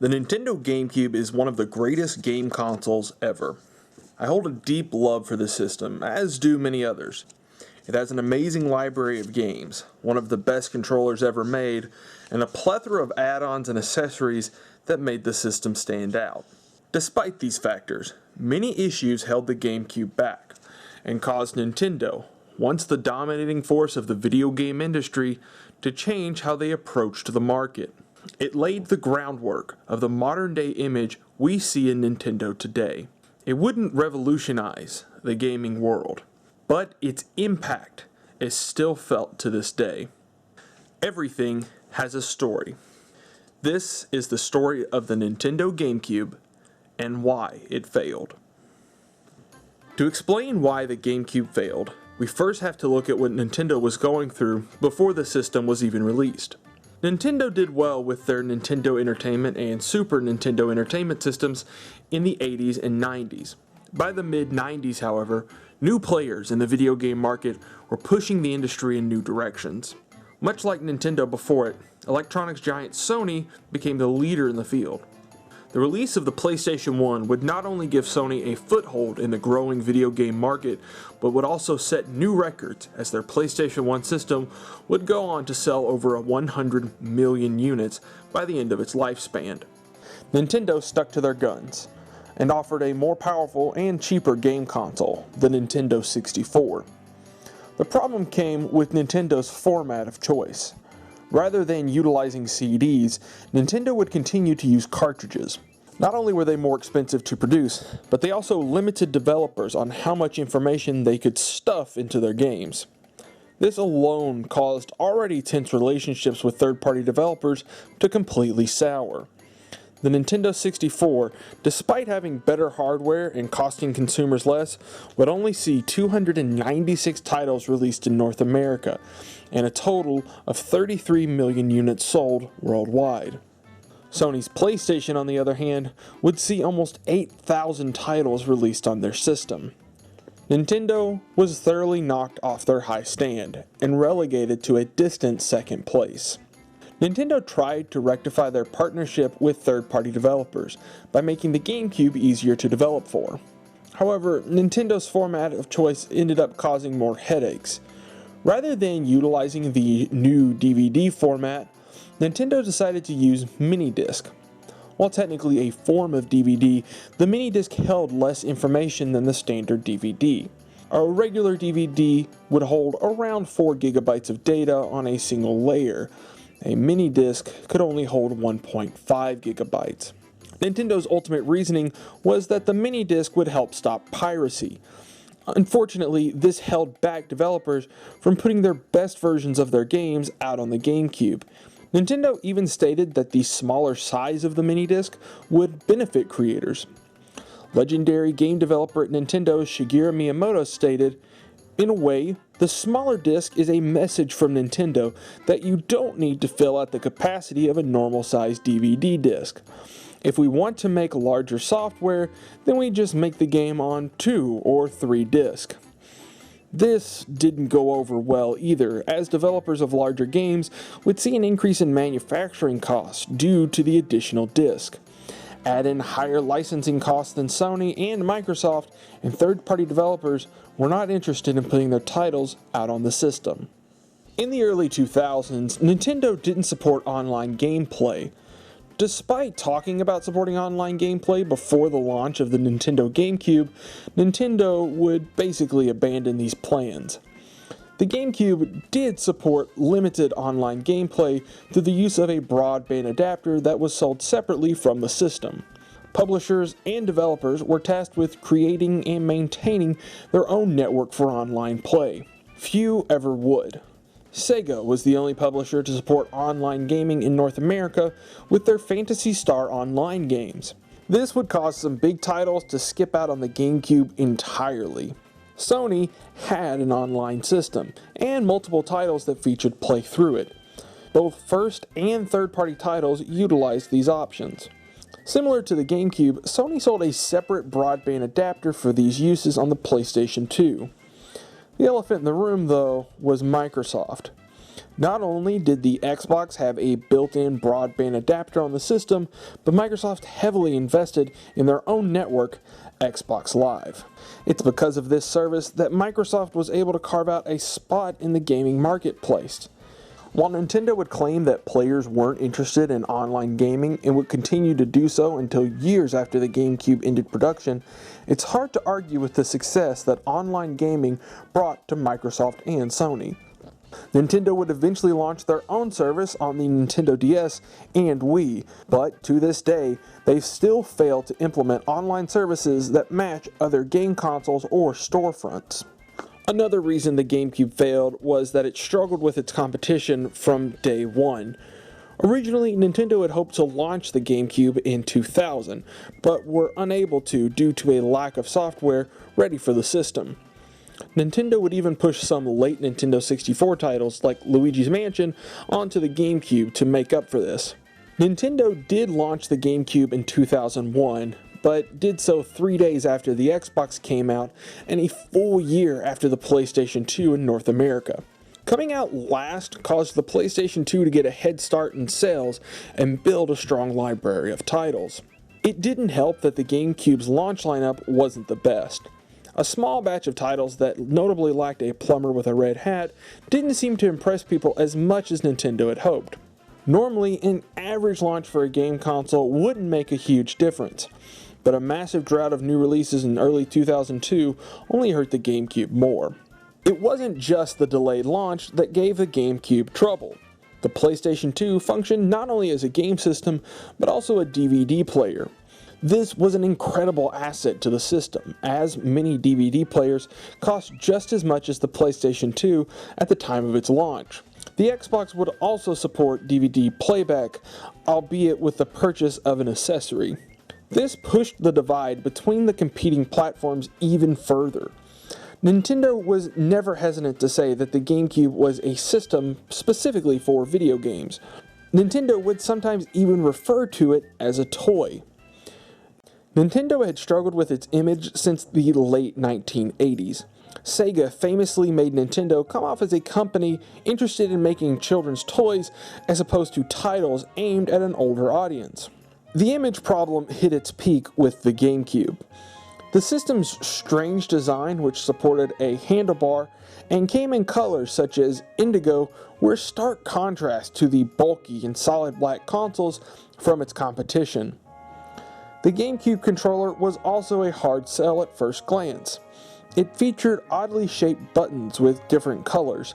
The Nintendo Gamecube is one of the greatest game consoles ever. I hold a deep love for this system, as do many others. It has an amazing library of games, one of the best controllers ever made, and a plethora of add-ons and accessories that made the system stand out. Despite these factors, many issues held the GameCube back, and caused Nintendo, once the dominating force of the video game industry, to change how they approached the market. It laid the groundwork of the modern-day image we see in Nintendo today. It wouldn't revolutionize the gaming world, but its impact is still felt to this day. Everything has a story. This is the story of the Nintendo GameCube and why it failed. To explain why the GameCube failed, we first have to look at what Nintendo was going through before the system was even released. Nintendo did well with their Nintendo Entertainment and Super Nintendo Entertainment systems in the 80s and 90s. By the mid-90s, however, new players in the video game market were pushing the industry in new directions. Much like Nintendo before it, electronics giant Sony became the leader in the field. The release of the PlayStation 1 would not only give Sony a foothold in the growing video game market, but would also set new records as their PlayStation 1 system would go on to sell over 100 million units by the end of its lifespan. Nintendo stuck to their guns and offered a more powerful and cheaper game console, the Nintendo 64. The problem came with Nintendo's format of choice. Rather than utilizing CDs, Nintendo would continue to use cartridges. Not only were they more expensive to produce, but they also limited developers on how much information they could stuff into their games. This alone caused already tense relationships with third-party developers to completely sour. The Nintendo 64, despite having better hardware and costing consumers less, would only see 296 titles released in North America, and a total of 33 million units sold worldwide. Sony's PlayStation, on the other hand, would see almost 8,000 titles released on their system. Nintendo was thoroughly knocked off their high stand, and relegated to a distant second place. Nintendo tried to rectify their partnership with third-party developers by making the GameCube easier to develop for. However, Nintendo's format of choice ended up causing more headaches. Rather than utilizing the new DVD format, Nintendo decided to use mini-disc. While technically a form of DVD, the mini-disc held less information than the standard DVD. A regular DVD would hold around 4 GB of data on a single layer. A mini-disc could only hold 1.5 GB. Nintendo's ultimate reasoning was that the mini-disc would help stop piracy. Unfortunately, this held back developers from putting their best versions of their games out on the GameCube. Nintendo even stated that the smaller size of the mini-disc would benefit creators. Legendary game developer at Nintendo Shigeru Miyamoto stated, "In a way, the smaller disc is a message from Nintendo that you don't need to fill out the capacity of a normal-sized DVD disc. If we want to make larger software, then we just make the game on 2 or 3 discs." This didn't go over well either, as developers of larger games would see an increase in manufacturing costs due to the additional disc. Add in higher licensing costs than Sony and Microsoft, and third-party developers were not interested in putting their titles out on the system. In the early 2000s, Nintendo didn't support online gameplay. Despite talking about supporting online gameplay before the launch of the Nintendo GameCube, Nintendo would basically abandon these plans. The GameCube did support limited online gameplay through the use of a broadband adapter that was sold separately from the system. Publishers and developers were tasked with creating and maintaining their own network for online play. Few ever would. Sega was the only publisher to support online gaming in North America with their Phantasy Star Online games. This would cause some big titles to skip out on the GameCube entirely. Sony had an online system, and multiple titles that featured play through it. Both first and third-party titles utilized these options. Similar to the GameCube, Sony sold a separate broadband adapter for these uses on the PlayStation 2. The elephant in the room, though, was Microsoft. Not only did the Xbox have a built-in broadband adapter on the system, but Microsoft heavily invested in their own network, Xbox Live. It's because of this service that Microsoft was able to carve out a spot in the gaming marketplace. While Nintendo would claim that players weren't interested in online gaming and would continue to do so until years after the GameCube ended production, it's hard to argue with the success that online gaming brought to Microsoft and Sony. Nintendo would eventually launch their own service on the Nintendo DS and Wii, but to this day, they've still failed to implement online services that match other game consoles or storefronts. Another reason the GameCube failed was that it struggled with its competition from day one. Originally, Nintendo had hoped to launch the GameCube in 2000, but were unable to due to a lack of software ready for the system. Nintendo would even push some late Nintendo 64 titles like Luigi's Mansion onto the GameCube to make up for this. Nintendo did launch the GameCube in 2001, but did so 3 days after the Xbox came out and a full year after the PlayStation 2 in North America. Coming out last caused the PlayStation 2 to get a head start in sales and build a strong library of titles. It didn't help that the GameCube's launch lineup wasn't the best. A small batch of titles that notably lacked a plumber with a red hat didn't seem to impress people as much as Nintendo had hoped. Normally, an average launch for a game console wouldn't make a huge difference, but a massive drought of new releases in early 2002 only hurt the GameCube more. It wasn't just the delayed launch that gave the GameCube trouble. The PlayStation 2 functioned not only as a game system, but also a DVD player. This was an incredible asset to the system, as many DVD players cost just as much as the PlayStation 2 at the time of its launch. The Xbox would also support DVD playback, albeit with the purchase of an accessory. This pushed the divide between the competing platforms even further. Nintendo was never hesitant to say that the GameCube was a system specifically for video games. Nintendo would sometimes even refer to it as a toy. Nintendo had struggled with its image since the late 1980s. Sega famously made Nintendo come off as a company interested in making children's toys as opposed to titles aimed at an older audience. The image problem hit its peak with the GameCube. The system's strange design, which supported a handlebar and came in colors such as indigo, were a stark contrast to the bulky and solid black consoles from its competition. The GameCube controller was also a hard sell at first glance. It featured oddly shaped buttons with different colors.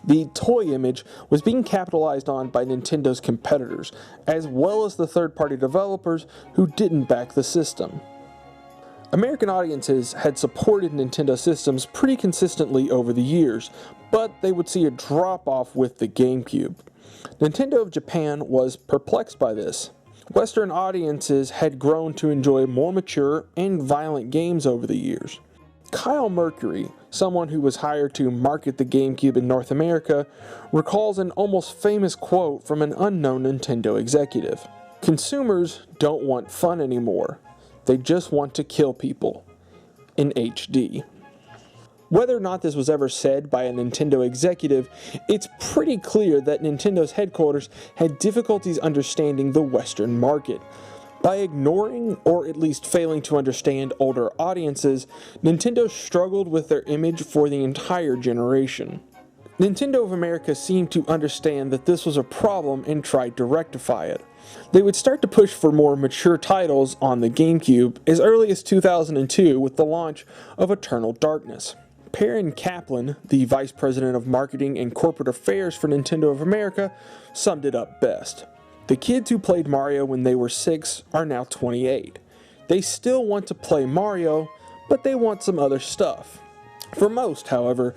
The toy image was being capitalized on by Nintendo's competitors, as well as the third-party developers who didn't back the system. American audiences had supported Nintendo systems pretty consistently over the years, but they would see a drop-off with the GameCube. Nintendo of Japan was perplexed by this. Western audiences had grown to enjoy more mature and violent games over the years. Kyle Mercury, someone who was hired to market the GameCube in North America, recalls an almost famous quote from an unknown Nintendo executive. "Consumers don't want fun anymore. They just want to kill people. In HD." Whether or not this was ever said by a Nintendo executive, it's pretty clear that Nintendo's headquarters had difficulties understanding the Western market. By ignoring, or at least failing to understand older audiences, Nintendo struggled with their image for the entire generation. Nintendo of America seemed to understand that this was a problem and tried to rectify it. They would start to push for more mature titles on the GameCube as early as 2002 with the launch of Eternal Darkness. Perrin Kaplan, the Vice President of Marketing and Corporate Affairs for Nintendo of America, summed it up best. "The kids who played Mario when they were 6 are now 28. They still want to play Mario, but they want some other stuff." For most, however,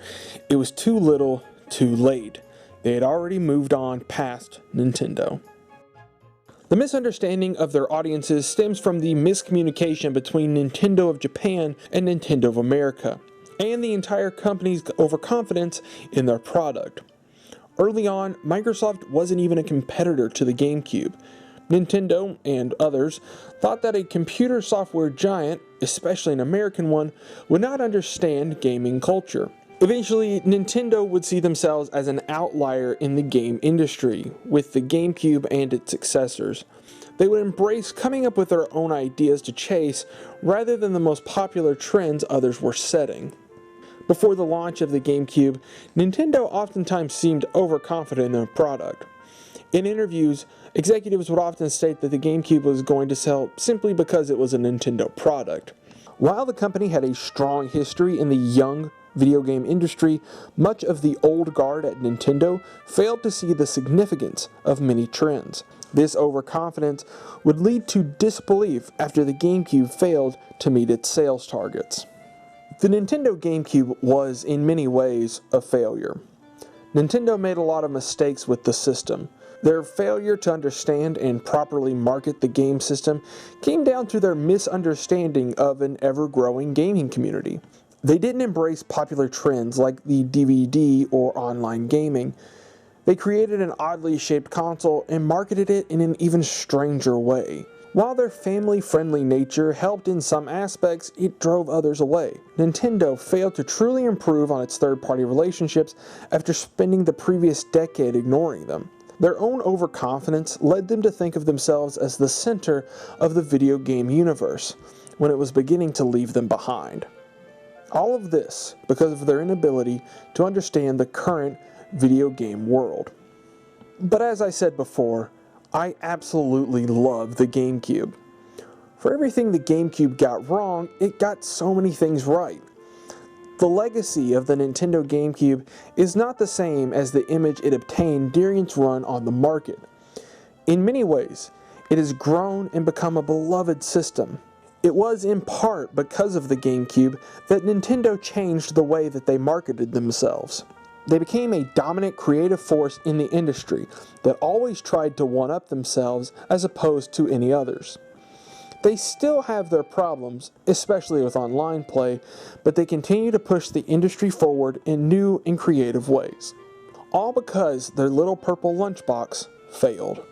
it was too little, too late. They had already moved on past Nintendo. The misunderstanding of their audiences stems from the miscommunication between Nintendo of Japan and Nintendo of America, and the entire company's overconfidence in their product. Early on, Microsoft wasn't even a competitor to the GameCube. Nintendo, and others, thought that a computer software giant, especially an American one, would not understand gaming culture. Eventually, Nintendo would see themselves as an outlier in the game industry, with the GameCube and its successors. They would embrace coming up with their own ideas to chase, rather than the most popular trends others were setting. Before the launch of the GameCube, Nintendo oftentimes seemed overconfident in their product. In interviews, executives would often state that the GameCube was going to sell simply because it was a Nintendo product. While the company had a strong history in the young video game industry, much of the old guard at Nintendo failed to see the significance of many trends. This overconfidence would lead to disbelief after the GameCube failed to meet its sales targets. The Nintendo GameCube was, in many ways, a failure. Nintendo made a lot of mistakes with the system. Their failure to understand and properly market the game system came down to their misunderstanding of an ever-growing gaming community. They didn't embrace popular trends like the DVD or online gaming. They created an oddly shaped console and marketed it in an even stranger way. While their family-friendly nature helped in some aspects, it drove others away. Nintendo failed to truly improve on its third-party relationships after spending the previous decade ignoring them. Their own overconfidence led them to think of themselves as the center of the video game universe, when it was beginning to leave them behind. All of this because of their inability to understand the current video game world. But as I said before, I absolutely love the GameCube. For everything the GameCube got wrong, it got so many things right. The legacy of the Nintendo GameCube is not the same as the image it obtained during its run on the market. In many ways, it has grown and become a beloved system. It was in part because of the GameCube that Nintendo changed the way that they marketed themselves. They became a dominant creative force in the industry that always tried to one-up themselves as opposed to any others. They still have their problems, especially with online play, but they continue to push the industry forward in new and creative ways. All because their little purple lunchbox failed.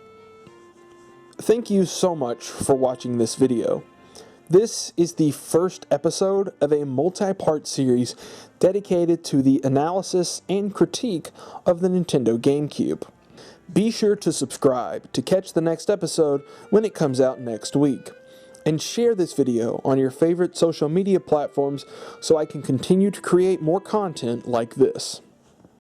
Thank you so much for watching this video. This is the first episode of a multi-part series dedicated to the analysis and critique of the Nintendo GameCube. Be sure to subscribe to catch the next episode when it comes out next week. And share this video on your favorite social media platforms so I can continue to create more content like this.